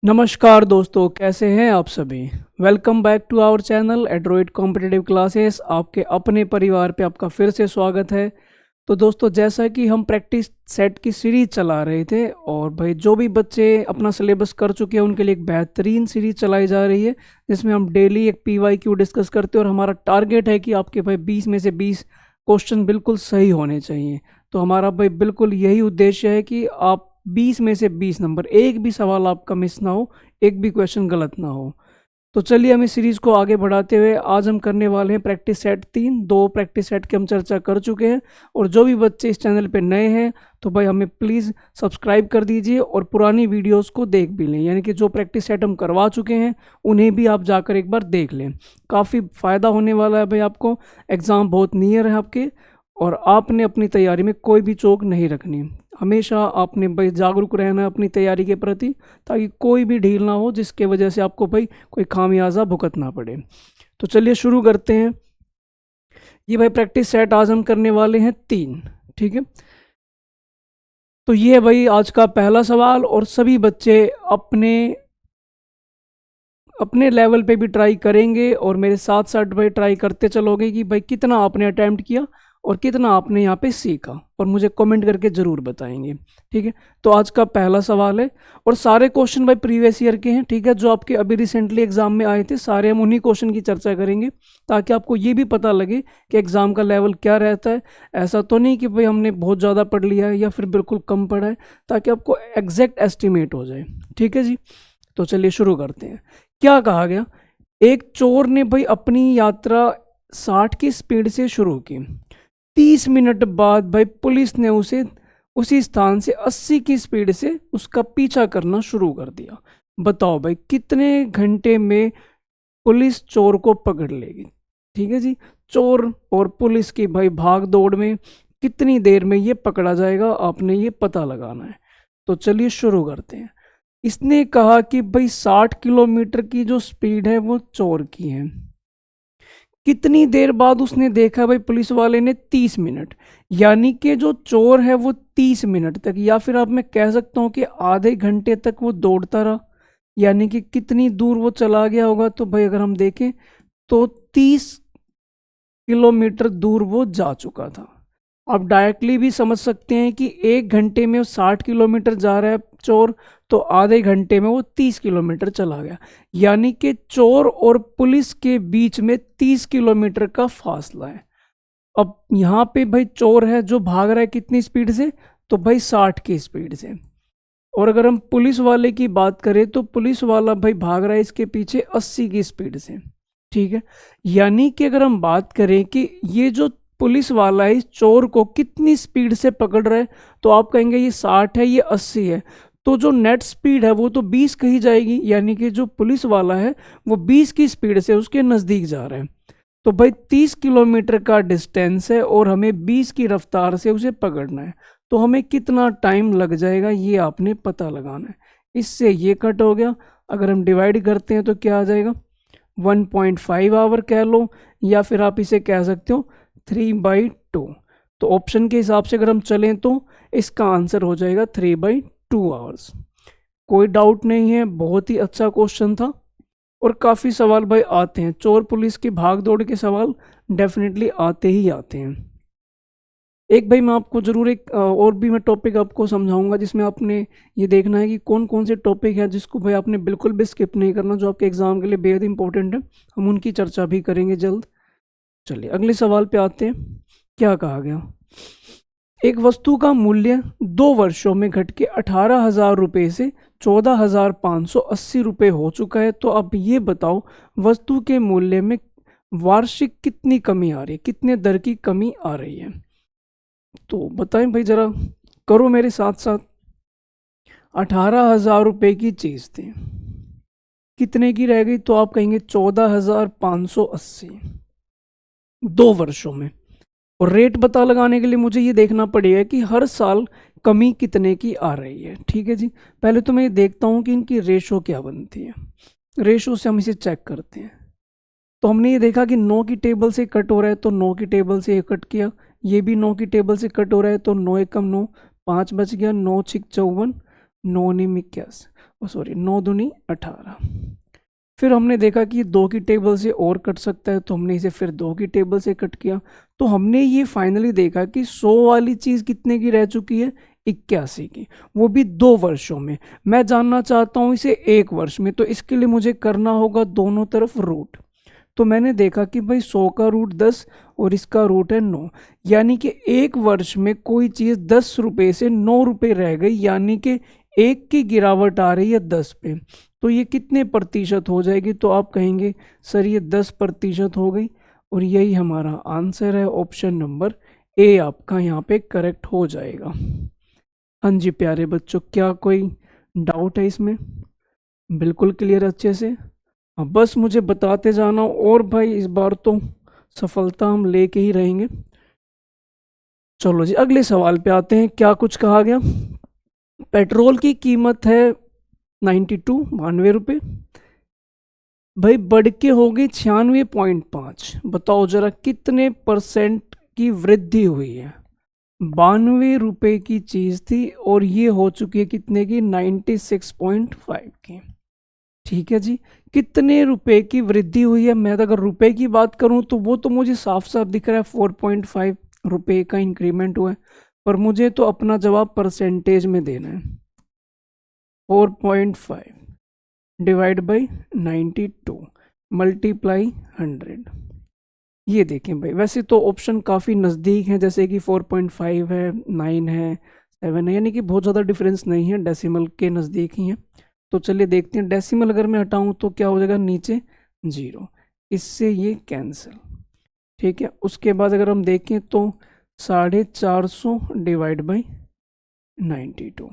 नमस्कार दोस्तों, कैसे हैं आप सभी। Welcome back to our channel एड्रॉइड कॉम्पिटिटिव क्लासेस। आपके अपने परिवार पे आपका फिर से स्वागत है। तो दोस्तों, जैसा कि हम प्रैक्टिस सेट की सीरीज चला रहे थे और भाई जो भी बच्चे अपना सिलेबस कर चुके हैं उनके लिए एक बेहतरीन सीरीज चलाई जा रही है जिसमें हम डेली एक PYQ डिस्कस करते हैं और हमारा टारगेट है कि आपके भाई 20 में से 20 क्वेश्चन बिल्कुल सही होने चाहिए। तो हमारा भाई बिल्कुल यही उद्देश्य है कि आप 20 में से 20 नंबर, एक भी सवाल आपका मिस ना हो, एक भी क्वेश्चन गलत ना हो। तो चलिए हम इस सीरीज को आगे बढ़ाते हुए आज हम करने वाले हैं प्रैक्टिस सेट 3। दो प्रैक्टिस सेट की हम चर्चा कर चुके हैं और जो भी बच्चे इस चैनल पे नए हैं तो भाई हमें प्लीज़ सब्सक्राइब कर दीजिए और पुरानी वीडियोस को देख भी लें, यानी कि जो प्रैक्टिस सेट हम करवा चुके हैं उन्हें भी आप जाकर एक बार देख लें। काफ़ी फ़ायदा होने वाला है भाई आपको। एग्ज़ाम बहुत नियर है आपके और आपने अपनी तैयारी में कोई भी चूक नहीं रखनी। हमेशा आपने भाई जागरूक रहना है अपनी तैयारी के प्रति, ताकि कोई भी ढील ना हो जिसके वजह से आपको भाई कोई खामियाजा भुगतना पड़े। तो चलिए शुरू करते हैं। ये भाई प्रैक्टिस सेट आज हम करने वाले हैं 3, ठीक है। तो ये है भाई आज का पहला सवाल और सभी बच्चे अपने अपने लेवल पे भी ट्राई करेंगे और मेरे साथ साथ भाई ट्राई करते चलोगे कि भाई कितना आपने अटैम्प्ट किया और कितना आपने यहाँ पे सीखा, और मुझे कमेंट करके ज़रूर बताएंगे, ठीक है। तो आज का पहला सवाल है और सारे क्वेश्चन भाई प्रीवियस ईयर के हैं, ठीक है, जो आपके अभी रिसेंटली एग्जाम में आए थे। सारे हम उन्हीं क्वेश्चन की चर्चा करेंगे ताकि आपको ये भी पता लगे कि एग्ज़ाम का लेवल क्या रहता है। ऐसा तो नहीं कि भाई हमने बहुत ज़्यादा पढ़ लिया है या फिर बिल्कुल कम पढ़ा है, ताकि आपको एग्जैक्ट एस्टिमेट हो जाए, ठीक है जी। तो चलिए शुरू करते हैं। क्या कहा गया, एक चोर ने भाई अपनी यात्रा 60 की स्पीड से शुरू की। 30 मिनट बाद भाई पुलिस ने उसे उसी स्थान से 80 की स्पीड से उसका पीछा करना शुरू कर दिया। बताओ भाई कितने घंटे में पुलिस चोर को पकड़ लेगी। ठीक है जी, चोर और पुलिस की भाई भाग दौड़ में कितनी देर में ये पकड़ा जाएगा, आपने ये पता लगाना है। तो चलिए शुरू करते हैं। इसने कहा कि भाई 60 किलोमीटर की जो स्पीड है वो चोर की है। कितनी देर बाद उसने देखा भाई पुलिस वाले ने, 30 मिनट, यानी कि जो चोर है वो 30 मिनट तक, या फिर आप मैं कह सकता हूँ कि आधे घंटे तक वो दौड़ता रहा। यानी कि कितनी दूर वो चला गया होगा, तो भाई अगर हम देखें तो 30 किलोमीटर दूर वो जा चुका था। आप डायरेक्टली भी समझ सकते हैं कि एक घंटे में वो 60 किलोमीटर जा रहा है चोर, तो आधे घंटे में वो 30 किलोमीटर चला गया। यानी कि चोर और पुलिस के बीच में 30 किलोमीटर का फासला है। अब यहाँ पे भाई चोर है जो भाग रहा है कितनी स्पीड से, तो भाई 60 की स्पीड से। और अगर हम पुलिस वाले की बात करें तो पुलिस वाला भाई भाग रहा है इसके पीछे 80 की स्पीड से, ठीक है। यानी कि अगर हम बात करें कि ये जो पुलिस वाला है इस चोर को कितनी स्पीड से पकड़ रहा है, तो आप कहेंगे ये 60 है, ये 80 है, तो जो नेट स्पीड है वो तो 20 कही जाएगी। यानी कि जो पुलिस वाला है वो 20 की स्पीड से उसके नज़दीक जा रहा है। तो भाई 30 किलोमीटर का डिस्टेंस है और हमें 20 की रफ्तार से उसे पकड़ना है, तो हमें कितना टाइम लग जाएगा ये आपने पता लगाना है। इससे ये कट हो गया। अगर हम डिवाइड करते हैं तो क्या आ जाएगा, 1.5 आवर कह लो, या फिर आप इसे कह सकते हो 3/2। तो ऑप्शन के हिसाब से अगर हम चलें तो इसका आंसर हो जाएगा 3/2 आवर्स। कोई डाउट नहीं है, बहुत ही अच्छा क्वेश्चन था और काफ़ी सवाल भाई आते हैं, चोर पुलिस की भाग दौड़ के सवाल डेफिनेटली आते ही आते हैं। एक भाई मैं आपको ज़रूर एक और भी मैं टॉपिक आपको समझाऊंगा जिसमें आपने ये देखना है कि कौन कौन से टॉपिक हैं जिसको भाई आपने बिल्कुल भी स्किप नहीं करना, जो आपके एग्जाम के लिए बेहद इंपॉर्टेंट है। हम उनकी चर्चा भी करेंगे जल्द। चलिए अगले सवाल पे आते हैं। क्या कहा गया, एक वस्तु का मूल्य 2 वर्षों में घट के 18,000 रुपये से 14,580 रुपये हो चुका है। तो अब ये बताओ वस्तु के मूल्य में वार्षिक कितनी कमी आ रही है, कितने दर की कमी आ रही है। तो बताएं भाई जरा, करो मेरे साथ साथ। 18,000 रुपये की चीज़ थी, कितने की रह गई, तो आप कहेंगे 14,580 2 वर्षों में। और रेट पता लगाने के लिए मुझे ये देखना पड़ेगा कि हर साल कमी कितने की आ रही है, ठीक है जी। पहले तो मैं ये देखता हूँ कि इनकी रेशो क्या बनती है। रेशो से हम इसे चेक करते हैं। तो हमने ये देखा कि 9 की टेबल से कट हो रहा है तो 9 की टेबल से ये कट किया, ये भी 9 की टेबल से कट हो रहा है तो 9 एकम 9, 5 बच गया, 9 6 54, 9 9 21, सॉरी 9 दूनी 18। फिर हमने देखा कि 2 की टेबल से और कट सकता है, तो हमने इसे फिर 2 की टेबल से कट किया। तो हमने ये फाइनली देखा कि 100 वाली चीज़ कितने की रह चुकी है, 81 की, वो भी 2 वर्षों में। मैं जानना चाहता हूँ इसे 1 वर्ष में, तो इसके लिए मुझे करना होगा दोनों तरफ रूट। तो मैंने देखा कि भाई 100 का रूट 10 और इसका रूट है 9, यानी कि 1 वर्ष में कोई चीज़ 10 रुपये से 9 रुपये रह गई, यानी कि 1 की गिरावट आ रही है 10 पे। तो ये कितने प्रतिशत हो जाएगी, तो आप कहेंगे सर ये 10% हो गई, और यही हमारा आंसर है। ऑप्शन नंबर ए आपका यहाँ पे करेक्ट हो जाएगा। हाँ जी प्यारे बच्चों, क्या कोई डाउट है इसमें? बिल्कुल क्लियर अच्छे से? हाँ, बस मुझे बताते जाना, और भाई इस बार तो सफलता हम लेके ही रहेंगे। चलो जी अगले सवाल पे आते हैं। क्या कुछ कहा गया? पेट्रोल की कीमत है 92 रुपये, भाई बढ़ के हो गई 96.5। बताओ जरा कितने परसेंट की वृद्धि हुई है? 92 रुपये की चीज थी और ये हो चुकी है कितने की? 96.5 की। ठीक है जी, कितने रुपए की वृद्धि हुई है? मैं तो अगर रुपए की बात करूं तो वो तो मुझे साफ साफ दिख रहा है 4.5 रुपए का इंक्रीमेंट हुआ है, पर मुझे तो अपना जवाब परसेंटेज में देना है। 4.5 डिवाइड बाई 92 मल्टीप्लाई 100। ये देखें भाई, वैसे तो ऑप्शन काफ़ी नज़दीक हैं, जैसे कि 4.5 है, 9 है, 7 है, यानी कि बहुत ज़्यादा डिफरेंस नहीं है, डेसिमल के नज़दीक ही है। तो चलिए देखते हैं, डेसिमल अगर मैं हटाऊं तो क्या हो जाएगा? नीचे 0, इससे ये कैंसिल। ठीक है, उसके बाद अगर हम देखें तो 450 डिवाइड बाई 92।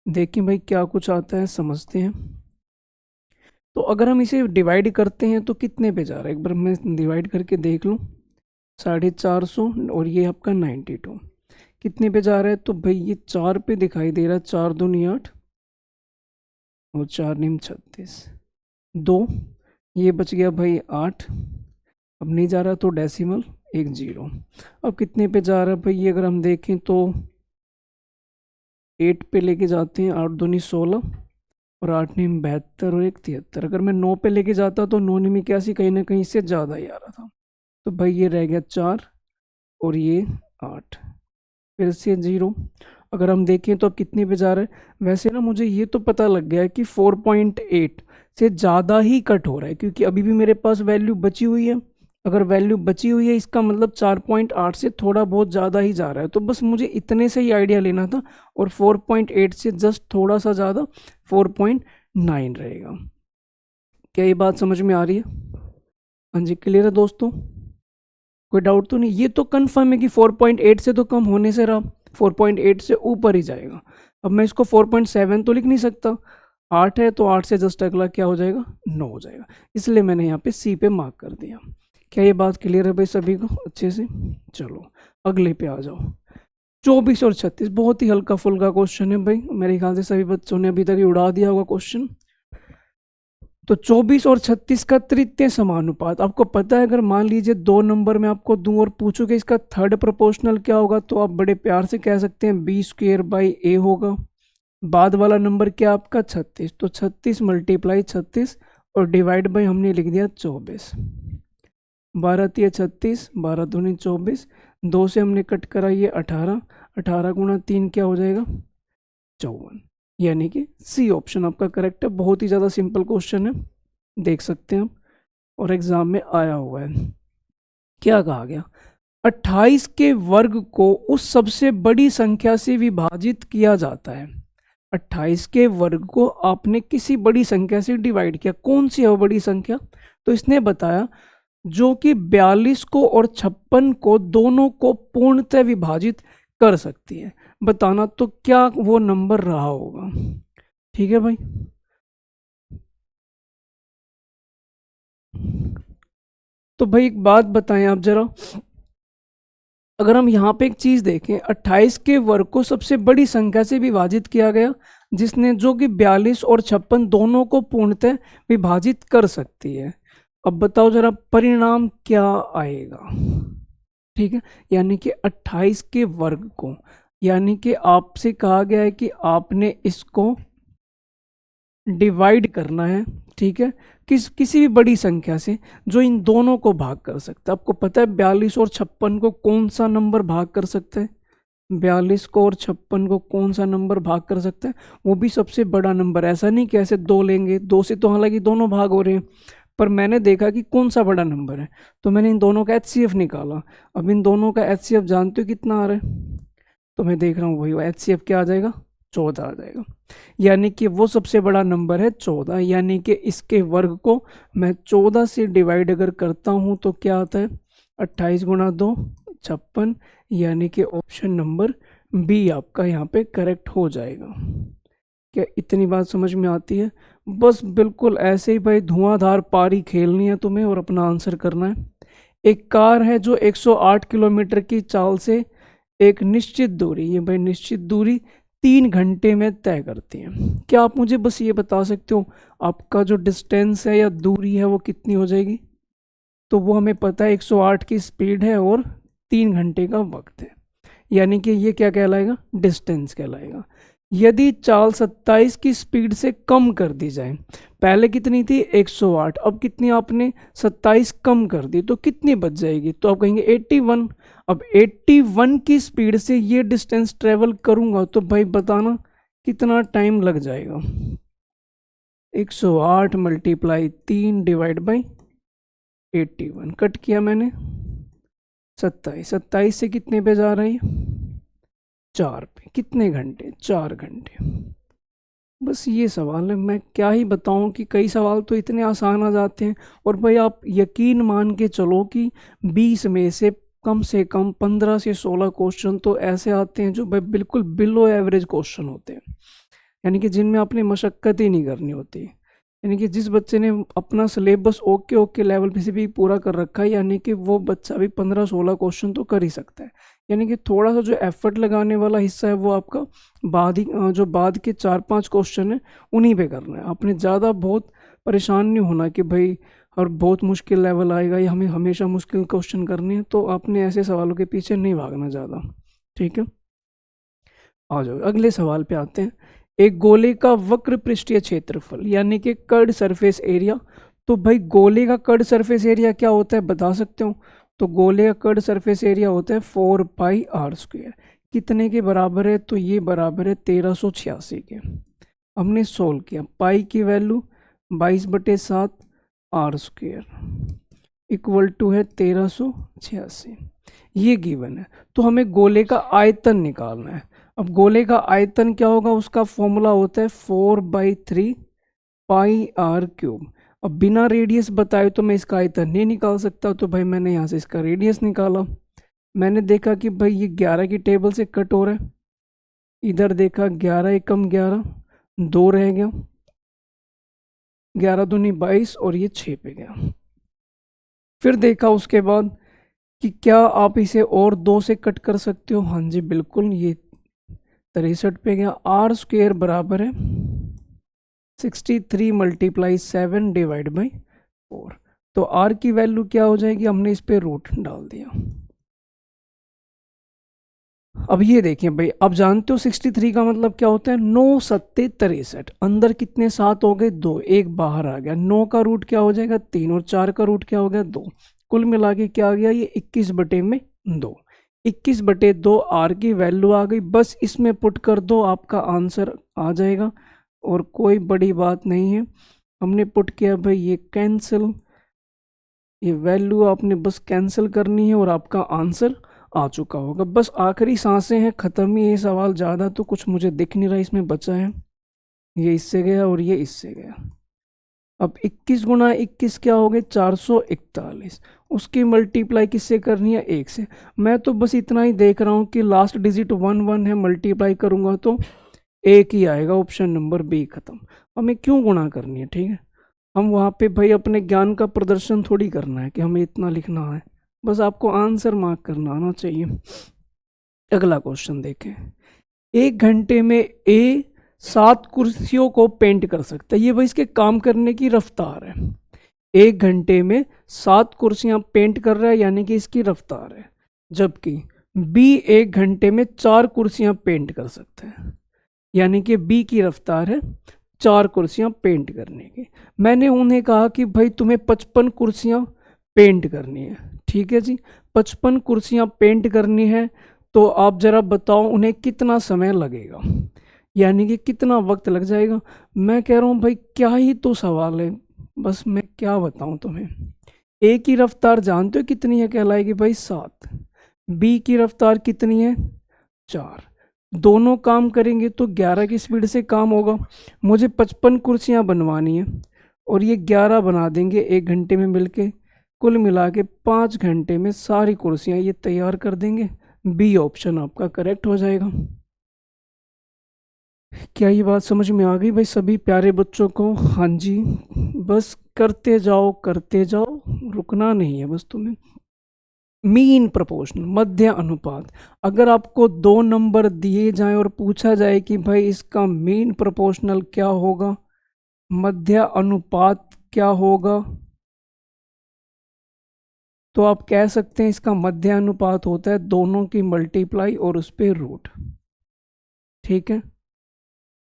देखें भाई क्या कुछ आता है, समझते हैं। तो अगर हम इसे डिवाइड करते हैं तो कितने पे जा रहा है? एक बार मैं डिवाइड करके देख लूँ। 450 और ये आपका 92 कितने पे जा रहा है? तो भाई ये 4 पे दिखाई दे रहा है। 4 दूनी 8 और 4 नीम 36, 2 ये बच गया भाई 8। अब नहीं जा रहा तो डेसिमल 1 0। अब कितने पे जा रहा है भाई? ये अगर हम देखें तो 8 पे लेके जाते हैं। 8 दूनी 16 और 8 नीम 72 और 1 73। अगर मैं 9 पे लेके जाता तो 9 नीम 81, कहीं ना कहीं इससे ज़्यादा ही आ रहा था। तो भाई ये रह गया 4 और ये 8, फिर से 0। अगर हम देखें तो अब कितने पे जा रहा है? वैसे ना मुझे ये तो पता लग गया है कि 4.8 से ज़्यादा ही कट हो रहा है, क्योंकि अभी भी मेरे पास वैल्यू बची हुई है। अगर वैल्यू बची हुई है इसका मतलब 4.8 से थोड़ा बहुत ज़्यादा ही जा रहा है। तो बस मुझे इतने से ही आइडिया लेना था, और 4.8 से जस्ट थोड़ा सा ज़्यादा 4.9 रहेगा। क्या ये बात समझ में आ रही है? हाँ जी, क्लियर है दोस्तों? कोई डाउट तो नहीं? ये तो कंफर्म है कि 4.8 से तो कम होने से रहा, 4.8 से ऊपर ही जाएगा। अब मैं इसको 4.7 तो लिख नहीं सकता, 8 है तो 8 से जस्ट अगला क्या हो जाएगा? 9 हो जाएगा, इसलिए मैंने यहाँ पे सी पे मार्क कर दिया। क्या ये बात क्लियर है भाई सभी को अच्छे से? चलो अगले पे आ जाओ। 24 और 36 बहुत ही हल्का फुल्का क्वेश्चन है भाई, मेरे ख्याल से सभी बच्चों ने अभी तक ही उड़ा दिया होगा क्वेश्चन। तो 24 और 36 का तृतीय समानुपात आपको पता है? अगर मान लीजिए 2 नंबर में आपको दूं और पूछूं कि इसका थर्ड प्रोपोर्शनल क्या होगा, तो आप बड़े प्यार से कह सकते हैं b² / a होगा। बाद वाला नंबर क्या आपका? 36, तो 36 मल्टीप्लाई 36 और डिवाइड बाई हमने लिख दिया 24। 12 तिया 36, 12 दूनी 24, 2 से हमने कट करा ये 18, 18 गुणा 3 क्या हो जाएगा? 54, यानी कि सी ऑप्शन आपका करेक्ट है। बहुत ही ज़्यादा सिंपल क्वेश्चन है, देख सकते हैं आप, और एग्जाम में आया हुआ है। क्या कहा गया? 28 के वर्ग को उस सबसे बड़ी संख्या से विभाजित किया जाता है। 28 के वर्ग को आपने किसी बड़ी संख्या से डिवाइड किया, कौन सी है वो बड़ी संख्या? तो इसने बताया जो कि 42 को और 56 को दोनों को पूर्णतः विभाजित कर सकती है। बताना तो क्या वो नंबर रहा होगा। ठीक है भाई, तो भाई एक बात बताएं आप जरा, अगर हम यहाँ पे एक चीज देखें, 28 के वर्ग को सबसे बड़ी संख्या से विभाजित किया गया, जिसने जो कि 42 और 56 दोनों को पूर्णतः विभाजित कर सकती है। अब बताओ जरा परिणाम क्या आएगा? ठीक है, यानी कि 28 के वर्ग को, यानी कि आपसे कहा गया है कि आपने इसको डिवाइड करना है, ठीक है, किसी भी बड़ी संख्या से जो इन दोनों को भाग कर सकता है। आपको पता है 42 और 56 को कौन सा नंबर भाग कर सकता है? 42 को और 56 को कौन सा नंबर भाग कर सकता है? वो भी सबसे बड़ा नंबर। ऐसा नहीं कि ऐसे दो लेंगे, दो से तो हालांकि दोनों भाग हो रहे हैं, पर मैंने देखा कि कौन सा बड़ा नंबर है, तो मैंने इन दोनों का HCF निकाला। अब इन दोनों का HCF जानते हो कितना आ रहा है? तो मैं देख रहा हूँ वही HCF क्या आ जाएगा, 14 आ जाएगा। यानी कि वो सबसे बड़ा नंबर है 14, यानी कि इसके वर्ग को मैं 14 से डिवाइड अगर करता हूँ तो क्या आता है, 28 गुणा 2 56, यानी कि ऑप्शन नंबर बी आपका यहाँ पे करेक्ट हो जाएगा। क्या इतनी बात समझ में आती है? बस बिल्कुल ऐसे ही भाई धुआंधार पारी खेलनी है तुम्हें और अपना आंसर करना है। एक कार है जो 108 किलोमीटर की चाल से एक निश्चित दूरी, ये भाई निश्चित दूरी 3 घंटे में तय करती है। क्या आप मुझे बस ये बता सकते हो आपका जो डिस्टेंस है या दूरी है वो कितनी हो जाएगी? तो वो हमें पता है 108 की स्पीड है और 3 घंटे का वक्त है, यानी कि ये क्या कहलाएगा, डिस्टेंस कहलाएगा। यदि चाल 27 की स्पीड से कम कर दी जाए, पहले कितनी थी 108, अब कितनी आपने 27 कम कर दी, तो कितनी बच जाएगी? तो आप कहेंगे 81। अब 81 की स्पीड से ये डिस्टेंस ट्रेवल करूंगा तो भाई बताना कितना टाइम लग जाएगा? 108 मल्टीप्लाई 3 डिवाइड बाई 81, कट किया मैंने 27 से कितने पे जा रही है, 4 पे। कितने घंटे, 4 घंटे। बस ये सवाल है, मैं क्या ही बताऊं कि कई सवाल तो इतने आसान आ जाते हैं। और भाई आप यकीन मान के चलो कि 20 में से कम 15 से 16 क्वेश्चन तो ऐसे आते हैं जो भाई बिल्कुल बिलो एवरेज क्वेश्चन होते हैं, यानी कि जिनमें आपने मशक्कत ही नहीं करनी होती। यानी कि जिस बच्चे ने अपना सिलेबस ओके ओके लेवल पे से भी पूरा कर रखा है, यानी कि वो बच्चा भी 15-16 क्वेश्चन तो कर ही सकता है। यानी कि थोड़ा सा जो एफर्ट लगाने वाला हिस्सा है वो आपका बाद ही जो बाद के 4-5 क्वेश्चन है उन्हीं पे करना है। आपने ज़्यादा बहुत परेशान नहीं होना कि भाई और बहुत मुश्किल लेवल आएगा या हमें हमेशा मुश्किल क्वेश्चन करने हैं, तो आपने ऐसे सवालों के पीछे नहीं भागना ज़्यादा, ठीक है। आ जाओ अगले सवाल पे आते हैं। एक गोले का वक्र पृष्ठीय क्षेत्रफल यानी कि कर्ड सरफेस एरिया। तो भाई गोले का कर्ड सरफेस एरिया क्या होता है बता सकते हो? तो गोले का कर्ड सरफेस एरिया होता है 4πr²। कितने के बराबर है? तो ये बराबर है 1386 के। हमने सोल्व किया, पाई की वैल्यू 22/7 r² इक्वल टू है 1386, ये गिवन है। तो हमें गोले का आयतन निकालना है। अब गोले का आयतन क्या होगा, उसका फॉर्मूला होता है 4/3πr³। अब बिना रेडियस बताए तो मैं इसका आयतन नहीं निकाल सकता, तो भाई मैंने यहाँ से इसका रेडियस निकाला। मैंने देखा कि भाई ये 11 की टेबल से कट हो रहा है, इधर देखा 11 एकम 11, 2 रह गया, 11 दूनी 22 और ये 6 पे गया। फिर देखा उसके बाद कि क्या आप इसे और 2 से कट कर सकते हो? हाँ जी बिल्कुल, ये 63 पे गया। r² बराबर है 63 × 7 डिवाइड बाई 4। तो r की वैल्यू क्या हो जाएगी, हमने इस पे रूट डाल दिया। अब ये देखें भाई, अब जानते हो 63 का मतलब क्या होता है, 9 सत्ते 63। अंदर कितने 7 हो गए, 2, एक बाहर आ गया। 9 का रूट क्या हो जाएगा, 3, और 4 का रूट क्या हो गया, 2। कुल मिला के क्या आ गया, ये 21/2। 21/2 आर की वैल्यू आ गई। बस इसमें पुट कर दो, आपका आंसर आ जाएगा और कोई बड़ी बात नहीं है। हमने पुट किया भाई, ये कैंसिल, ये वैल्यू आपने बस कैंसिल करनी है और आपका आंसर आ चुका होगा। बस आखिरी सांसें हैं, ख़त्म ही ये सवाल। ज़्यादा तो कुछ मुझे दिख नहीं रहा इसमें बचा है। ये इससे गया और ये इससे गया। अब 21 × 21 क्या हो गए, 441। उसकी मल्टीप्लाई किससे करनी है, 1 से। मैं तो बस इतना ही देख रहा हूँ कि लास्ट डिजिट 1 है, मल्टीप्लाई करूँगा तो 1 ही आएगा। ऑप्शन नंबर बी खत्म। हमें क्यों गुणा करनी है, ठीक है। हम वहाँ पे भाई अपने ज्ञान का प्रदर्शन थोड़ी करना है कि हमें इतना लिखना है, बस आपको आंसर मार्क करना आना चाहिए। अगला क्वेश्चन देखें। 1 घंटे में ए 7 कुर्सियों को पेंट कर सकता है। ये भाई इसके काम करने की रफ्तार है। 1 घंटे में 7 कुर्सियां पेंट कर रहा है, यानी कि इसकी रफ्तार है। जबकि बी 1 घंटे में 4 कुर्सियां पेंट कर सकते हैं, यानी कि बी की रफ्तार है 4 कुर्सियां पेंट करने की। मैंने उन्हें कहा कि भाई तुम्हें 55 कुर्सियां पेंट करनी है। ठीक है जी, 55 कुर्सियां पेंट करनी है, तो आप जरा बताओ उन्हें कितना समय लगेगा, यानी कि कितना वक्त लग जाएगा। मैं कह रहा हूँ भाई क्या ही तो सवाल है, बस मैं क्या बताऊँ तुम्हें। ए की रफ्तार जानते हो कितनी है, कहलाएगी भाई 7। बी की रफ्तार कितनी है, 4। दोनों काम करेंगे तो 11 की स्पीड से काम होगा। मुझे 55 कुर्सियां बनवानी है और ये 11 बना देंगे 1 घंटे में मिलके। कुल मिला के 5 घंटे में सारी कुर्सियां ये तैयार कर देंगे। बी ऑप्शन आपका करेक्ट हो जाएगा। क्या ये बात समझ में आ गई भाई सभी प्यारे बच्चों को? हाँ जी, बस करते जाओ, रुकना नहीं है बस तुम्हें। मीन प्रोपोर्शनल, मध्य अनुपात। अगर आपको 2 नंबर दिए जाएं और पूछा जाए कि भाई इसका मीन प्रोपोर्शनल क्या होगा, मध्य अनुपात क्या होगा, तो आप कह सकते हैं इसका मध्य अनुपात होता है दोनों की मल्टीप्लाई और उस पे रूट। ठीक है,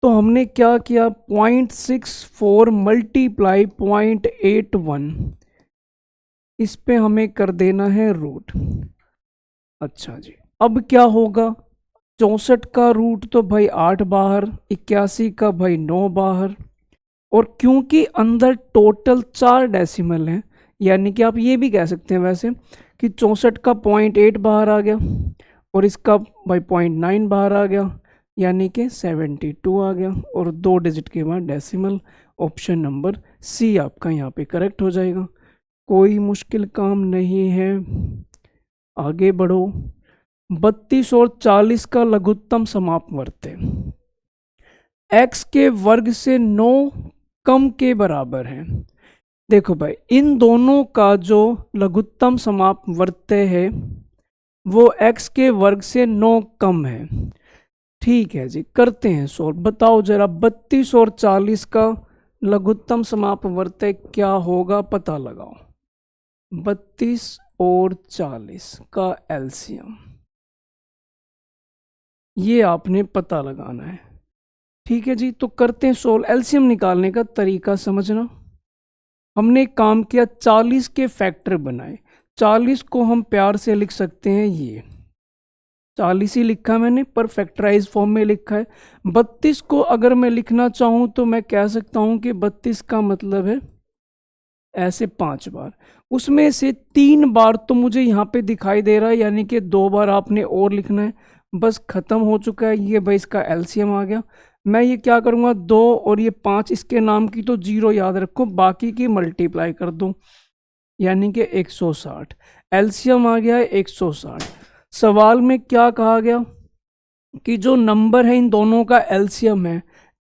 तो हमने क्या किया, 0.64 मल्टीप्लाई 0.81, इस पे हमें कर देना है रूट। अच्छा जी, अब क्या होगा, 64 का रूट तो भाई 8 बाहर, 81 का भाई 9 बाहर, और क्योंकि अंदर टोटल 4 डेसिमल हैं, यानी कि आप ये भी कह सकते हैं वैसे कि 64 का 0.8 बाहर आ गया और इसका भाई 0.9 बाहर आ गया, यानी कि 72 आ गया, और 2 डिजिट के बाद डेसिमल। ऑप्शन नंबर सी आपका यहाँ पे करेक्ट हो जाएगा। कोई मुश्किल काम नहीं है, आगे बढ़ो। 32 और 40 का लघुत्तम समापवर्त है, x के वर्ग से 9 कम के बराबर है। देखो भाई, इन दोनों का जो लघुत्तम समापवर्त है वो x के वर्ग से 9 कम है। ठीक है जी, करते हैं सोल्व। बताओ जरा 32 और 40 का लघुत्तम समापवर्त क्या होगा, पता लगाओ। 32 और 40 का एलसीएम, ये आपने पता लगाना है। ठीक है जी, तो करते हैं सोल्व। एलसीएम निकालने का तरीका समझना। हमने काम किया, 40 के फैक्टर बनाए। 40 को हम प्यार से लिख सकते हैं, ये 40 ही लिखा मैंने, पर फैक्टराइज फॉर्म में लिखा है। 32 को अगर मैं लिखना चाहूँ तो मैं कह सकता हूँ कि 32 का मतलब है ऐसे 5 बार, उसमें से 3 बार तो मुझे यहाँ पे दिखाई दे रहा है, यानी कि 2 बार आपने और लिखना है। बस खत्म हो चुका है ये भाई, इसका एलसीएम आ गया। मैं ये क्या करूँगा, 2 और ये 5, इसके नाम की तो 0 याद रखो, बाकी की मल्टीप्लाई कर दो, यानी कि 160। एलसीएम आ गया है 160। सवाल में क्या कहा गया कि जो नंबर है इन दोनों का एलसीएम है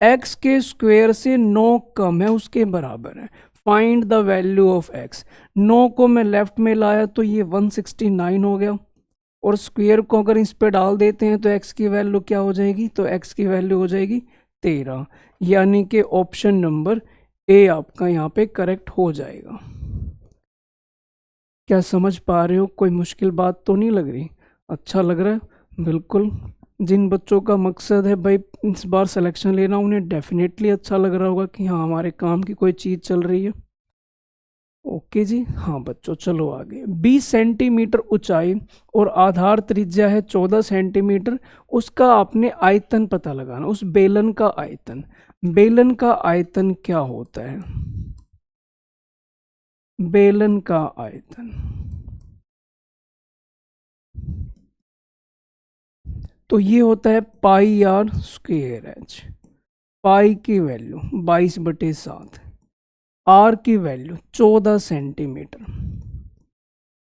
x के स्क्वायर से 9 कम है उसके बराबर है। Find the value of x। 9 को मैं लेफ्ट में लाया तो ये 169 हो गया, और स्क्वायर को अगर इस पे डाल देते हैं तो x की वैल्यू क्या हो जाएगी, तो x की वैल्यू हो जाएगी 13, यानी कि ऑप्शन नंबर ए आपका यहाँ पे करेक्ट हो जाएगा। क्या समझ पा रहे हो? कोई मुश्किल बात तो नहीं लग रही? अच्छा लग रहा है? बिल्कुल। जिन बच्चों का मकसद है भाई इस बार सिलेक्शन लेना, उन्हें डेफिनेटली अच्छा लग रहा होगा कि हाँ हमारे काम की कोई चीज़ चल रही है। ओके जी, हाँ बच्चों चलो आगे। 20 सेंटीमीटर ऊंचाई और आधार त्रिज्या है 14 सेंटीमीटर, उसका आपने आयतन पता लगाना, उस बेलन का आयतन। बेलन का आयतन क्या होता है? बेलन का आयतन तो ये होता है पाई आर स्क्वेयर एच। पाई की वैल्यू 22/7, आर की वैल्यू 14 सेंटीमीटर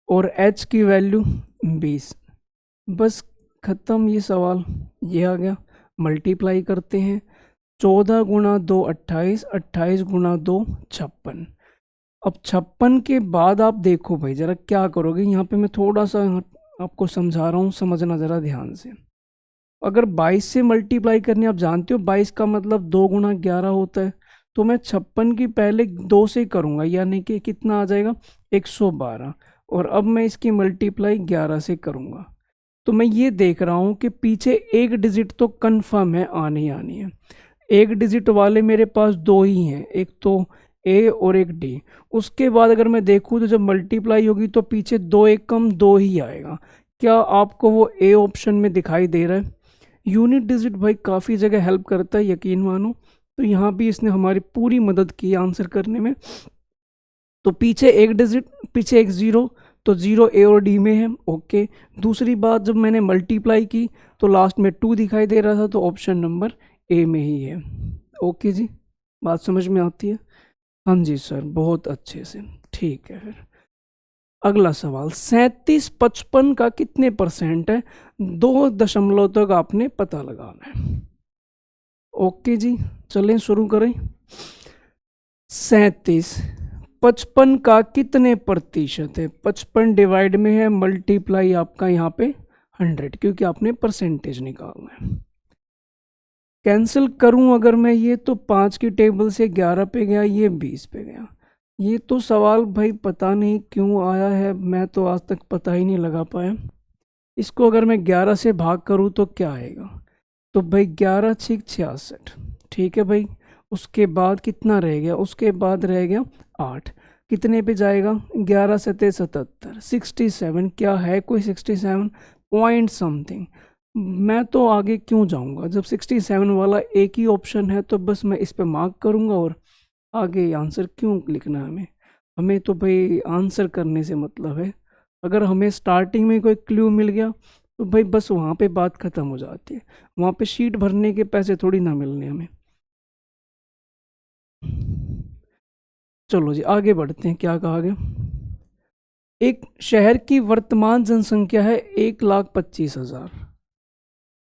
और एच की वैल्यू 20। बस खत्म ये सवाल, ये आ गया। मल्टीप्लाई करते हैं, 14 गुणा 2 28, 28 गुणा 2 56। अब 56 के बाद आप देखो भाई जरा क्या करोगे, यहाँ पे मैं थोड़ा सा आपको समझा रहा हूँ, समझना जरा ध्यान से। अगर 22 से मल्टीप्लाई करनी, आप जानते हो 22 का मतलब 2 गुणा 11 होता है, तो मैं 56 की पहले 2 से करूँगा, यानी कि कितना आ जाएगा 112, और अब मैं इसकी मल्टीप्लाई 11 से करूँगा। तो मैं ये देख रहा हूँ कि पीछे एक डिजिट तो कन्फर्म है आनी आनी है। एक डिजिट वाले मेरे पास दो ही हैं, एक तो ए और एक डी। उसके बाद अगर मैं देखूँ तो जब मल्टीप्लाई होगी तो पीछे दो एक कम दो ही आएगा। क्या आपको वो ए ऑप्शन में दिखाई दे रहा है? यूनिट डिजिट भाई काफ़ी जगह हेल्प करता है, यकीन मानो। तो यहाँ भी इसने हमारी पूरी मदद की आंसर करने में। तो पीछे एक डिजिट, पीछे एक ज़ीरो, तो ज़ीरो ए और डी में है, ओके। दूसरी बात, जब मैंने मल्टीप्लाई की तो लास्ट में टू दिखाई दे रहा था, तो ऑप्शन नंबर ए में ही है। ओके जी, बात समझ में आती है? हाँ जी सर, बहुत अच्छे से। ठीक है, फिर अगला सवाल, 37 55 का कितने परसेंट है? 2 दशमलव तक आपने पता लगाना है। ओके जी, चलें शुरू करें। 37 55 का कितने प्रतिशत है? 55 डिवाइड में है, मल्टीप्लाई आपका यहाँ पे 100, क्योंकि आपने परसेंटेज निकालना है। कैंसिल करूं अगर मैं ये, तो 5 की टेबल से 11 पे गया, ये 20 पे गया। ये तो सवाल भाई पता नहीं क्यों आया है, मैं तो आज तक पता ही नहीं लगा पाया। इसको अगर मैं 11 से भाग करूं तो क्या आएगा? तो भाई 11 6 66, ठीक है भाई। उसके बाद कितना रह गया? उसके बाद रह गया 8। कितने पे जाएगा? 11 सत्ते 77, 67। क्या है कोई 67 पॉइंट समथिंग? मैं तो आगे क्यों जाऊंगा जब 67 वाला एक ही ऑप्शन है, तो बस मैं इस पे मार्क करूंगा। और आगे आंसर क्यों लिखना है हमें? हमें तो भाई आंसर करने से मतलब है। अगर हमें स्टार्टिंग में कोई क्लू मिल गया तो भाई बस वहाँ पे बात ख़त्म हो जाती है। वहाँ पे शीट भरने के पैसे थोड़ी ना मिलने हमें। चलो जी, आगे बढ़ते हैं। क्या कहा गया? एक शहर की वर्तमान जनसंख्या है 1,25,000।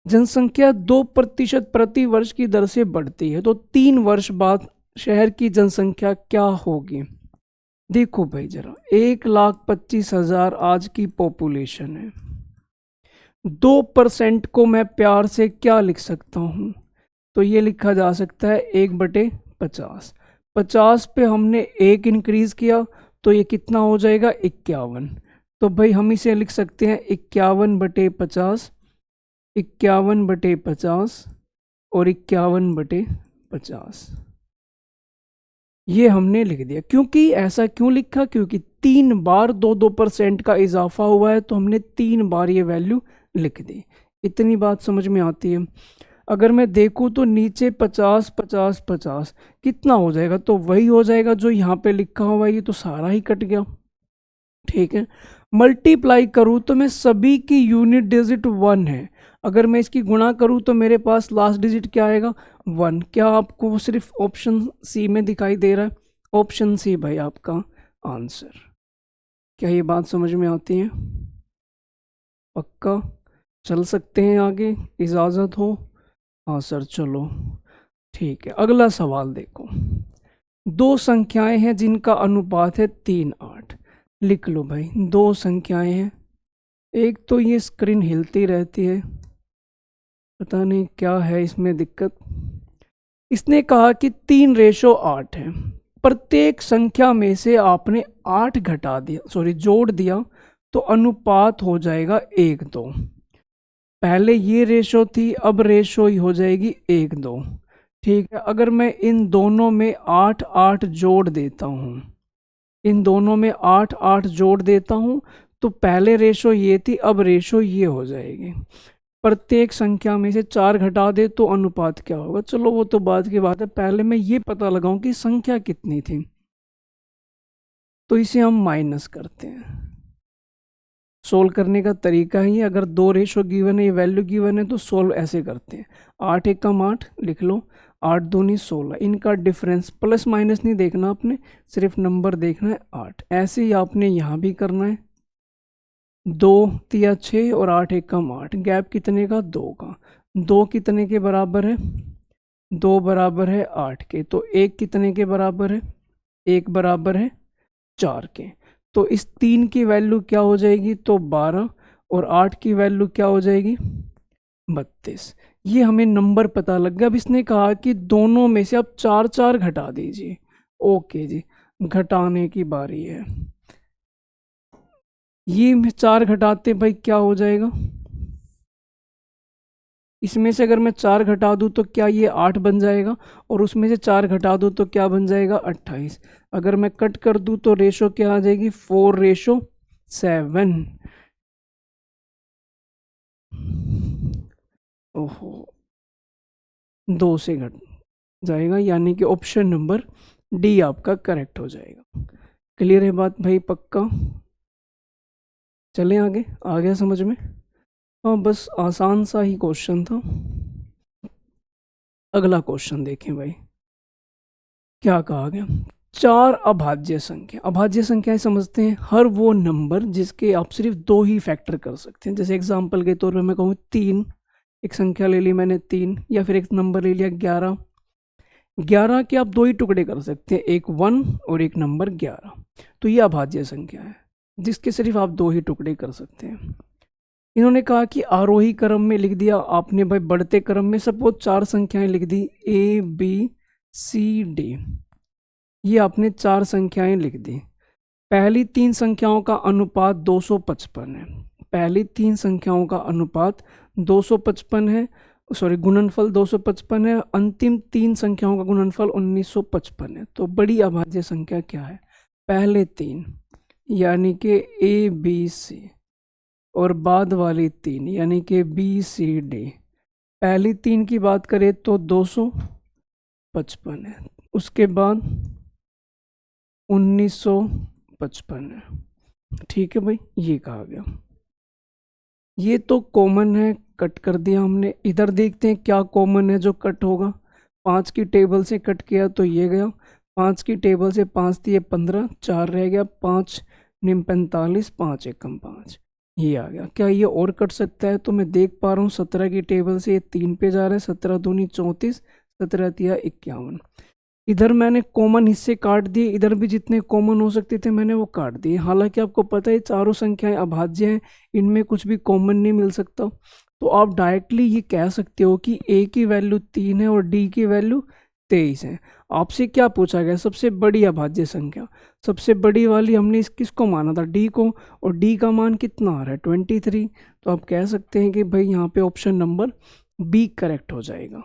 जनसंख्या 2% प्रति वर्ष की दर से बढ़ती है, तो 3 वर्ष बाद शहर की जनसंख्या क्या होगी? देखो भाई जरा, 1,25,000 आज की पॉपुलेशन है। 2% को मैं प्यार से क्या लिख सकता हूँ? तो ये लिखा जा सकता है 1/50। 50 पे हमने एक इंक्रीज किया, तो ये कितना हो जाएगा? 51। तो भाई हम इसे लिख सकते हैं 51/50, 51/50 और 51/50। ये हमने लिख दिया। क्योंकि ऐसा क्यों लिखा? क्योंकि 3 बार 2% का इजाफा हुआ है, तो हमने 3 बार ये वैल्यू लिख दी। इतनी बात समझ में आती है? अगर मैं देखूँ तो नीचे 50 50 50 कितना हो जाएगा? तो वही हो जाएगा जो यहाँ पे लिखा हुआ है, ये तो सारा ही कट गया। ठीक है, मल्टीप्लाई करूँ तो मैं सभी की यूनिट डिजिट 1 है। अगर मैं इसकी गुणा करूँ तो मेरे पास लास्ट डिजिट क्या आएगा? 1। क्या आपको सिर्फ ऑप्शन सी में दिखाई दे रहा है? ऑप्शन सी भाई आपका आंसर। क्या ये बात समझ में आती है? पक्का चल सकते हैं आगे, इजाज़त हो? हाँ सर, चलो ठीक है। अगला सवाल देखो, दो संख्याएं हैं जिनका अनुपात है 3:8। लिख लो भाई, दो संख्याएं हैं। एक तो ये स्क्रीन हिलती रहती है, पता नहीं क्या है इसमें दिक्कत। इसने कहा कि 3:8 है। प्रत्येक संख्या में से आपने 8 घटा दिया, सॉरी जोड़ दिया, तो अनुपात हो जाएगा 1:2। पहले ये रेशो थी, अब रेशो ही हो जाएगी 1:2। ठीक है, अगर मैं इन दोनों में 8 8 जोड़ देता हूँ, इन दोनों में 8 8 जोड़ देता हूँ, तो पहले रेशो ये थी, अब रेशो ये हो जाएगी। प्रत्येक संख्या में से 4 घटा दे तो अनुपात क्या होगा? चलो वो तो बाद की बात है, पहले मैं ये पता लगाऊं कि संख्या कितनी थी। तो इसे हम माइनस करते हैं। सोल्व करने का तरीका ही, अगर दो रेशो गिवन है, ये वैल्यू गिवन है, तो सोल्व ऐसे करते हैं। 8 एकम 8 लिख लो, 8 दूनी 16। इनका डिफरेंस प्लस माइनस नहीं देखना आपने, सिर्फ नंबर देखना है 8। ऐसे ही आपने यहाँ भी करना है। 2 तिया 6 और 8 एकम 8, गैप कितने का? 2 का। 2 कितने के बराबर है? 2 बराबर है 8 के। तो 1 कितने के बराबर है? 1 बराबर है 4 के। तो इस 3 की वैल्यू क्या हो जाएगी? तो 12। और 8 की वैल्यू क्या हो जाएगी? 32। ये हमें नंबर पता लग गया। अब इसने कहा कि दोनों में से आप 4 4 घटा दीजिए। ओके जी, घटाने की बारी है। ये 4 घटाते भाई क्या हो जाएगा? इसमें से अगर मैं 4 घटा दूँ तो क्या ये 8 बन जाएगा, और उसमें से 4 घटा दूँ तो क्या बन जाएगा 28। अगर मैं कट कर दूँ तो रेशो क्या आ जाएगी 4:7। ओहो, 2 से घट जाएगा, यानी कि ऑप्शन नंबर डी आपका करेक्ट हो जाएगा। क्लियर है बात भाई, पक्का? चलें आगे, आ गया समझ में? हाँ, बस आसान सा ही क्वेश्चन था। अगला क्वेश्चन देखें भाई, क्या कहा गया। 4 अभाज्य संख्या, अभाज्य संख्याएं समझते हैं हर वो नंबर जिसके आप सिर्फ 2 ही फैक्टर कर सकते हैं। जैसे एग्जांपल के तौर पे मैं कहूँ 3, एक संख्या ले ली मैंने 3, या फिर एक नंबर ले लिया 11। 11 के आप 2 ही टुकड़े कर सकते हैं, एक 1 और एक नंबर 11। तो ये अभाज्य संख्या है जिसके सिर्फ आप 2 ही टुकड़े कर सकते हैं। इन्होंने कहा कि आरोही क्रम में लिख दिया आपने भाई, बढ़ते क्रम में सपोज 4 संख्याएं लिख दी ABCD, ये आपने 4 संख्याएं लिख दी। पहली 3 संख्याओं का अनुपात 255 है, पहली 3 संख्याओं का अनुपात 255 है, सॉरी गुणनफल 255 है, अंतिम 3 संख्याओं का गुणनफल 1955 है। तो बड़ी अभाज्य संख्या क्या है? पहले 3 यानी कि ABC, और बाद वाली 3 यानी कि BCD। पहली 3 की बात करें तो 255 है, उसके बाद 1955 है। ठीक है भाई, ये कहा गया। ये तो कॉमन है, कट कर दिया हमने। इधर देखते हैं क्या कॉमन है जो कट होगा। 5 की टेबल से कट किया तो ये गया, 5 की टेबल से 5 दिए 15, 4 रह गया, 5 निम 45, 5 एकम 5, ये आ गया। क्या ये और कट सकता है? तो मैं देख पा रहा हूँ 17 की टेबल से ये 3 पे जा रहा है, 17 दूनी 34, 17 तिया 51। इधर मैंने कॉमन हिस्से काट दिए, इधर भी जितने कॉमन हो सकते थे मैंने वो काट दिए। हालांकि आपको पता है चारों संख्याएं अभाज्य हैं, इनमें कुछ भी कॉमन नहीं मिल सकता। तो आप डायरेक्टली ये कह सकते हो कि A की वैल्यू 3 है और D की वैल्यू 23 है। आपसे क्या पूछा गया? सबसे बड़ी अभाज्य संख्या। सबसे बड़ी वाली हमने किसको माना था? D को, और D का मान कितना आ रहा है 23। तो आप कह सकते हैं कि भाई यहाँ पे ऑप्शन नंबर B करेक्ट हो जाएगा।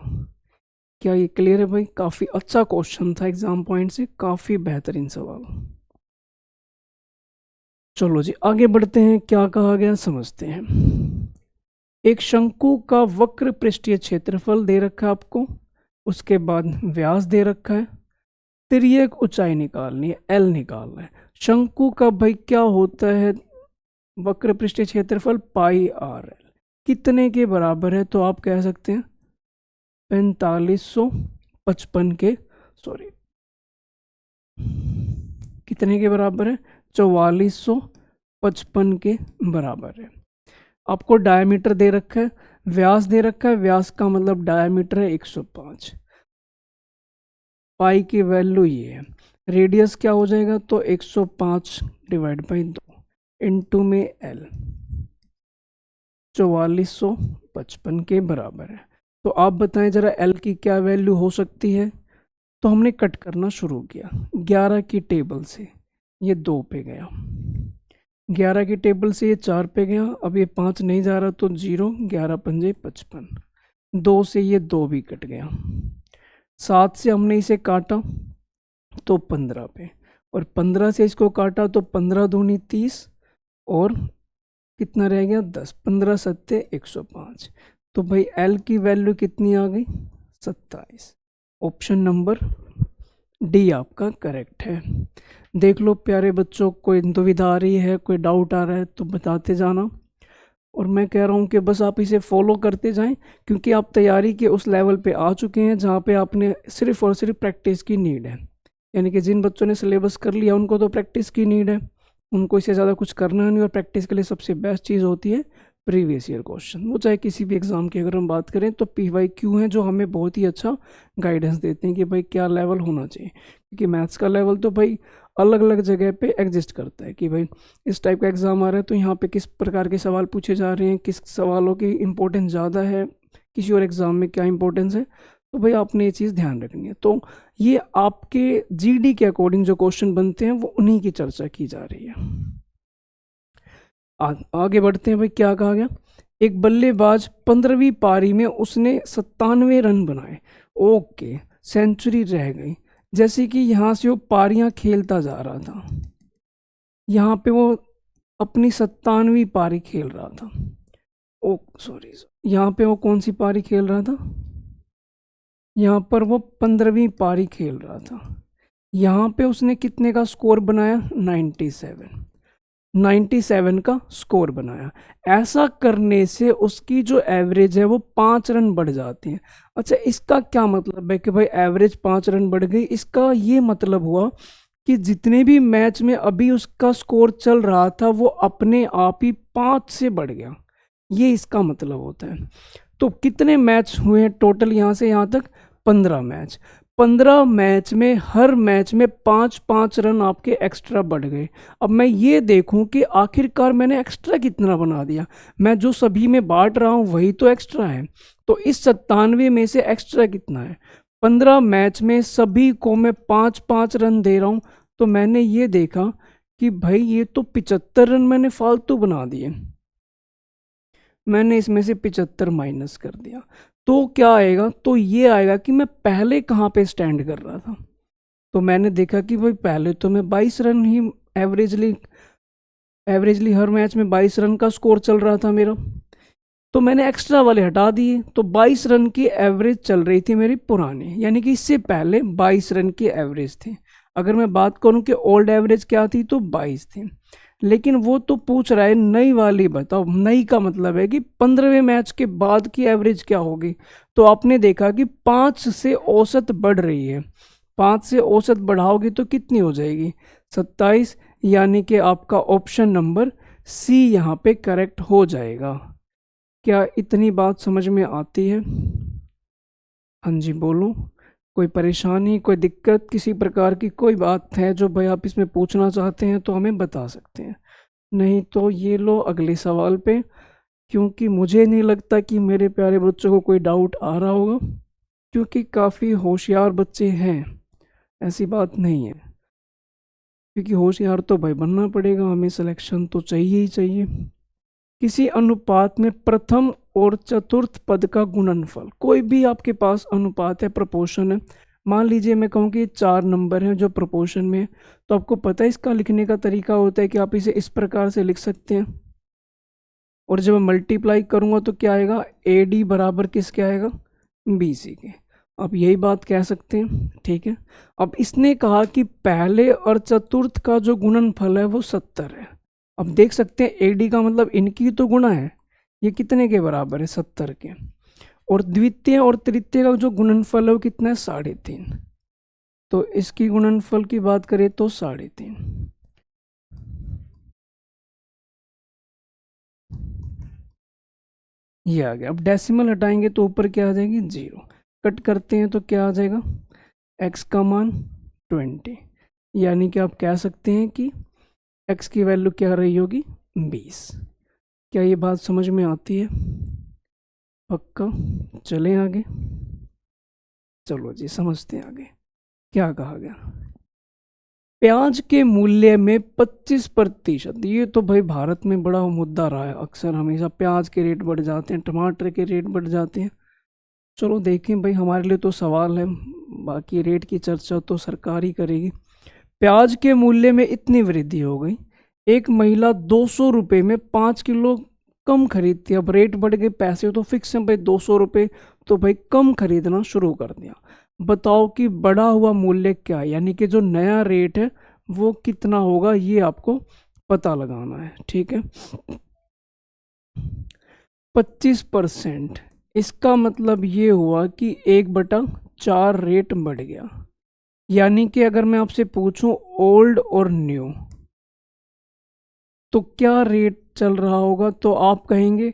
क्या ये क्लियर है भाई? काफी अच्छा क्वेश्चन था, एग्जाम पॉइंट से काफी बेहतरीन सवाल। चलो जी आगे बढ़ते हैं, क्या कहा गया समझते हैं। एक शंकु का वक्र पृष्ठीय क्षेत्रफल दे रखा है आपको, उसके बाद व्यास दे रखा है, तिर्यक ऊंचाई निकालनी है, L निकालना है। शंकु का भाई क्या होता है? वक्र पृष्ठीय क्षेत्रफल πRL कितने के बराबर है? तो आप कह सकते हैं 4555 के, सॉरी कितने के बराबर है? 4455 के बराबर है। आपको डायमीटर दे रखा है, व्यास दे रखा है, व्यास का मतलब डायमीटर है 105, पाई की वैल्यू ये है। रेडियस क्या हो जाएगा? तो 105 डिवाइड बाई 2 इंटू में L, 4455 के बराबर है। तो आप बताएं जरा L की क्या वैल्यू हो सकती है? तो हमने कट करना शुरू किया 11 की टेबल से, ये 2 पे गया, 11 की टेबल से ये 4 पे गया, अब ये 5 नहीं जा रहा तो 0, 11 पंजे 55, 2 से ये 2 भी कट गया, 7 से हमने इसे काटा तो 15 पे, और 15 से इसको काटा तो 15 दूनी 30, और कितना रह गया 10, 15 सत्ते 105। तो भाई L की वैल्यू कितनी आ गई? 27। ऑप्शन नंबर डी आपका करेक्ट है। देख लो प्यारे बच्चों, कोई दुविधा आ रही है, कोई डाउट आ रहा है तो बताते जाना, और मैं कह रहा हूँ कि बस आप इसे फॉलो करते जाएं, क्योंकि आप तैयारी के उस लेवल पे आ चुके हैं जहाँ पे आपने सिर्फ और सिर्फ प्रैक्टिस की नीड है। यानी कि जिन बच्चों ने सिलेबस कर लिया उनको तो प्रैक्टिस की नीड है, उनको इससे ज़्यादा कुछ करना नहीं, और प्रैक्टिस के लिए सबसे बेस्ट चीज़ होती है प्रीवियस ईयर क्वेश्चन। वो चाहे किसी भी एग्जाम की अगर हम बात करें तो PYQ हैं जो हमें बहुत ही अच्छा गाइडेंस देते हैं कि भाई क्या लेवल होना चाहिए, क्योंकि मैथ्स का लेवल तो भाई अलग अलग जगह पे एग्जिस्ट करता है कि भाई इस टाइप का एग्जाम आ रहा है तो यहाँ पे किस प्रकार के सवाल पूछे जा रहे हैं, किस सवालों की इम्पोर्टेंस ज़्यादा है, किसी और एग्जाम में क्या इंपॉर्टेंस है। तो भाई आपने ये चीज़ ध्यान रखनी है। तो ये आपके GD के अकॉर्डिंग जो क्वेश्चन बनते हैं वो उन्हीं की चर्चा की जा रही है। आगे बढ़ते हैं भाई, क्या कहा गया। एक बल्लेबाज 15वीं पारी में उसने 97 रन बनाए। ओके, सेंचुरी रह गई। जैसे कि यहाँ से वो पारियां खेलता जा रहा था, यहाँ पे वो अपनी 97वीं पारी खेल रहा था। ओ सॉरी, यहाँ पे वो कौन सी पारी खेल रहा था, यहाँ पर वो 15वीं पारी खेल रहा था। यहाँ पे उसने कितने का स्कोर बनाया, 97, 97 का स्कोर बनाया। ऐसा करने से उसकी जो एवरेज है वो 5 रन बढ़ जाती है। अच्छा, इसका क्या मतलब है कि भाई एवरेज 5 रन बढ़ गई? इसका ये मतलब हुआ कि जितने भी मैच में अभी उसका स्कोर चल रहा था वो अपने आप ही 5 से बढ़ गया, ये इसका मतलब होता है। तो कितने मैच हुए हैं टोटल यहाँ से यहाँ तक, 15 मैच। 15 मैच में हर मैच में 5-5 रन आपके एक्स्ट्रा बढ़ गए। अब मैं ये देखूं कि आखिरकार मैंने एक्स्ट्रा कितना बना दिया। मैं जो सभी में बांट रहा हूं वही तो एक्स्ट्रा है। तो इस 97 में से एक्स्ट्रा कितना है, 15 मैच में सभी को मैं 5-5 रन दे रहा हूं। तो मैंने ये देखा कि भाई ये तो 75 रन मैंने फालतू बना दिए। मैंने इसमें से 75 माइनस कर दिया। तो क्या आएगा, तो ये आएगा कि मैं पहले कहाँ पे स्टैंड कर रहा था। तो मैंने देखा कि भाई पहले तो मैं 22 रन ही एवरेजली हर मैच में 22 रन का स्कोर चल रहा था मेरा। तो मैंने एक्स्ट्रा वाले हटा दिए, तो 22 रन की एवरेज चल रही थी मेरी पुरानी, यानी कि इससे पहले 22 रन की एवरेज थी। अगर मैं बात करूं कि ओल्ड एवरेज क्या थी, तो 22 थी। लेकिन वो तो पूछ रहा है नई वाली बताओ। नई का मतलब है कि 15वें मैच के बाद की एवरेज क्या होगी। तो आपने देखा कि 5 से औसत बढ़ रही है। 5 से औसत बढ़ाओगे तो कितनी हो जाएगी, 27। यानी कि आपका ऑप्शन नंबर सी यहाँ पे करेक्ट हो जाएगा। क्या इतनी बात समझ में आती है? हाँ जी, बोलो। कोई परेशानी, कोई दिक्कत, किसी प्रकार की कोई बात है जो भाई आप इसमें पूछना चाहते हैं तो हमें बता सकते हैं। नहीं तो ये लो अगले सवाल पे, क्योंकि मुझे नहीं लगता कि मेरे प्यारे बच्चों को कोई डाउट आ रहा होगा, क्योंकि काफ़ी होशियार बच्चे हैं, ऐसी बात नहीं है। क्योंकि होशियार तो भाई बनना पड़ेगा, हमें सिलेक्शन तो चाहिए ही चाहिए। किसी अनुपात में प्रथम और चतुर्थ पद का गुणनफल, कोई भी आपके पास अनुपात है, प्रपोर्शन है। मान लीजिए मैं कहूँ कि 4 नंबर हैं जो प्रपोर्शन में है, तो आपको पता है इसका लिखने का तरीका होता है कि आप इसे इस प्रकार से लिख सकते हैं। और जब मैं मल्टीप्लाई करूँगा तो क्या आएगा, ए डी बराबर किसके आएगा, बी सी के। आप यही बात कह सकते हैं, ठीक है। अब इसने कहा कि पहले और चतुर्थ का जो गुणनफल है वो 70 है। अब देख सकते हैं ए डी का मतलब इनकी तो गुणा है, ये कितने के बराबर है, 70 के। और द्वितीय और तृतीय का जो गुणनफल है वो कितना है, 3.5। तो इसकी गुणनफल की बात करें तो 3.5। ये आ गया। अब डेसिमल हटाएंगे तो ऊपर क्या आ जाएगी, 0। कट करते हैं तो क्या आ जाएगा, x का मान 20। यानी कि आप कह सकते हैं कि x की वैल्यू क्या रही होगी, 20। क्या ये बात समझ में आती है? पक्का? चलें आगे। चलो जी, समझते हैं आगे क्या कहा गया। प्याज के मूल्य में 25%, ये तो भाई भारत में बड़ा मुद्दा रहा है। अक्सर हमेशा प्याज के रेट बढ़ जाते हैं, टमाटर के रेट बढ़ जाते हैं। चलो देखें भाई, हमारे लिए तो सवाल है, बाकी रेट की चर्चा तो सरकार ही करेगी। प्याज के मूल्य में इतनी वृद्धि हो गई, एक महिला 200 रुपये में 5 किलो कम खरीदती है। अब रेट बढ़ गए, पैसे तो फिक्स हैं भाई 200 रुपये, तो भाई कम खरीदना शुरू कर दिया। बताओ कि बढ़ा हुआ मूल्य क्या है, यानी कि जो नया रेट है वो कितना होगा, ये आपको पता लगाना है, ठीक है। 25%, इसका मतलब ये हुआ कि 1/4 रेट बढ़ गया। यानी कि अगर मैं आपसे पूछूं ओल्ड और न्यू, तो क्या रेट चल रहा होगा, तो आप कहेंगे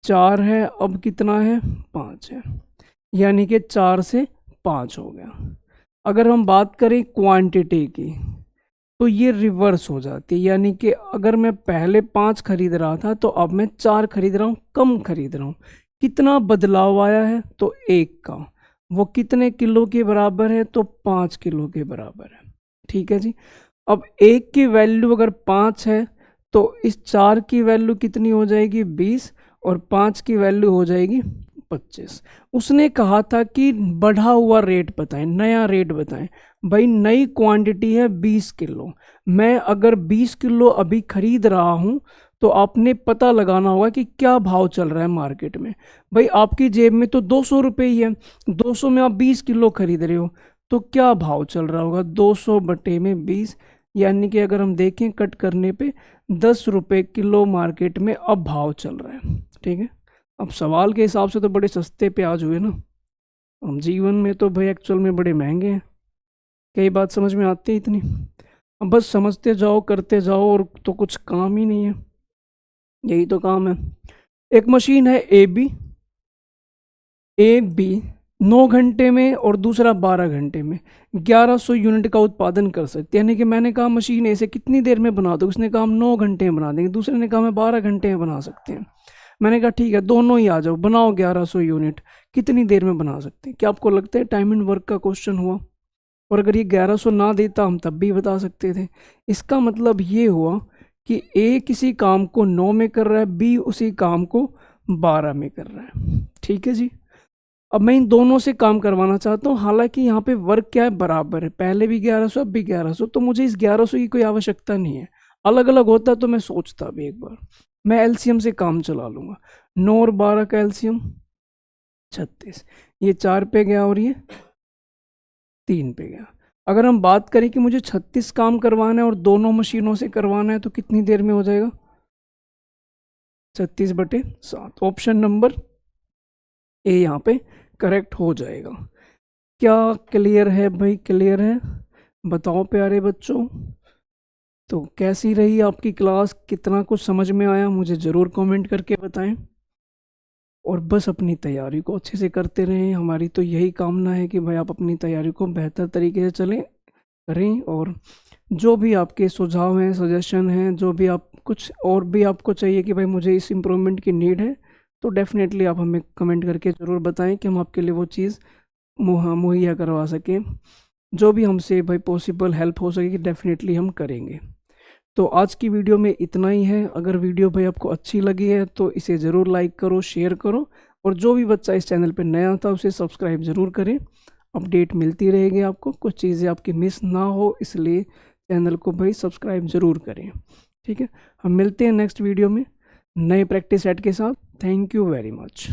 4 है, अब कितना है, 5 है। यानी कि 4 से 5 हो गया। अगर हम बात करें क्वांटिटी की, तो ये रिवर्स हो जाती है। यानी कि अगर मैं पहले 5 खरीद रहा था तो अब मैं 4 खरीद रहा हूँ, कम खरीद रहा हूँ। कितना बदलाव आया है, तो 1 का। वो कितने किलो के बराबर है, तो 5 किलो के बराबर है, ठीक है जी। अब 1 की वैल्यू अगर 5 है तो इस 4 की वैल्यू कितनी हो जाएगी, 20। और 5 की वैल्यू हो जाएगी 25। उसने कहा था कि बढ़ा हुआ रेट बताएं, नया रेट बताएं। भाई नई क्वांटिटी है 20 किलो, मैं अगर 20 किलो अभी खरीद रहा हूँ तो आपने पता लगाना होगा कि क्या भाव चल रहा है मार्केट में। भाई आपकी जेब में तो 200 रुपये ही है, 200 में आप 20 किलो खरीद रहे हो तो क्या भाव चल रहा होगा, 200 बटे में 20, यानी कि अगर हम देखें कट करने पे 10 रुपये किलो मार्केट में अब भाव चल रहा है। ठीक है, अब सवाल के हिसाब से तो बड़े सस्ते प्याज हुए ना, हम जीवन में तो भाई एक्चुअल में बड़े महंगे हैं। कई बात समझ में आती है इतनी, अब बस समझते जाओ करते जाओ और तो कुछ काम ही नहीं है, यही तो काम है। एक मशीन है ए बी 9 घंटे में और दूसरा 12 घंटे में 1100 यूनिट का उत्पादन कर सकते हैं। यानी कि मैंने कहा मशीन ए से कितनी देर में बना दो, उसने कहा हम 9 घंटे में बना देंगे, दूसरे ने कहा मैं 12 घंटे में बना सकते हैं। मैंने कहा ठीक है दोनों ही आ जाओ, बनाओ 1100 यूनिट, कितनी देर में बना सकते हैं। क्या आपको लगता है टाइम एंड वर्क का क्वेश्चन हुआ? और अगर ये 1100 ना देता हम तब भी बता सकते थे। इसका मतलब ये हुआ कि ए किसी काम को 9 में कर रहा है, बी उसी काम को 12 में कर रहा है। ठीक है जी, अब मैं इन दोनों से काम करवाना चाहता हूँ, हालांकि यहाँ पे वर्क क्या है बराबर है, पहले भी 1100 अब भी 1100, तो मुझे इस 1100 की कोई आवश्यकता नहीं है। अलग अलग होता तो मैं सोचता भी एक बार, मैं एलसीएम से काम चला लूँगा। 9 और 12 का एलसीएम 36, ये 4 पे गया और ये 3 पे गया। अगर हम बात करें कि मुझे 36 काम करवाना है और दोनों मशीनों से करवाना है तो कितनी देर में हो जाएगा? 36/7। ऑप्शन नंबर ए यहाँ पे करेक्ट हो जाएगा। क्या क्लियर है भाई? क्लियर है? बताओ प्यारे बच्चों। तो कैसी रही आपकी क्लास, कितना कुछ समझ में आया मुझे ज़रूर कमेंट करके बताएं। और बस अपनी तैयारी को अच्छे से करते रहें, हमारी तो यही कामना है कि भाई आप अपनी तैयारी को बेहतर तरीके से चलें करें। और जो भी आपके सुझाव हैं, सजेशन हैं, जो भी आप कुछ और भी आपको चाहिए कि भाई मुझे इस इम्प्रूवमेंट की नीड है, तो डेफिनेटली आप हमें कमेंट करके ज़रूर बताएं कि हम आपके लिए वो चीज़ मुहैया करवा सकें। जो भी हमसे भाई पॉसिबल हेल्प हो सकेगी डेफिनेटली हम करेंगे। तो आज की वीडियो में इतना ही है। अगर वीडियो भाई आपको अच्छी लगी है तो इसे ज़रूर लाइक करो, शेयर करो, और जो भी बच्चा इस चैनल पर नया था उसे सब्सक्राइब ज़रूर करें। अपडेट मिलती रहेगी आपको, कुछ चीज़ें आपकी मिस ना हो, इसलिए चैनल को भाई सब्सक्राइब ज़रूर करें। ठीक है, हम मिलते हैं नेक्स्ट वीडियो में नए प्रैक्टिस सेट के साथ। Thank you very much.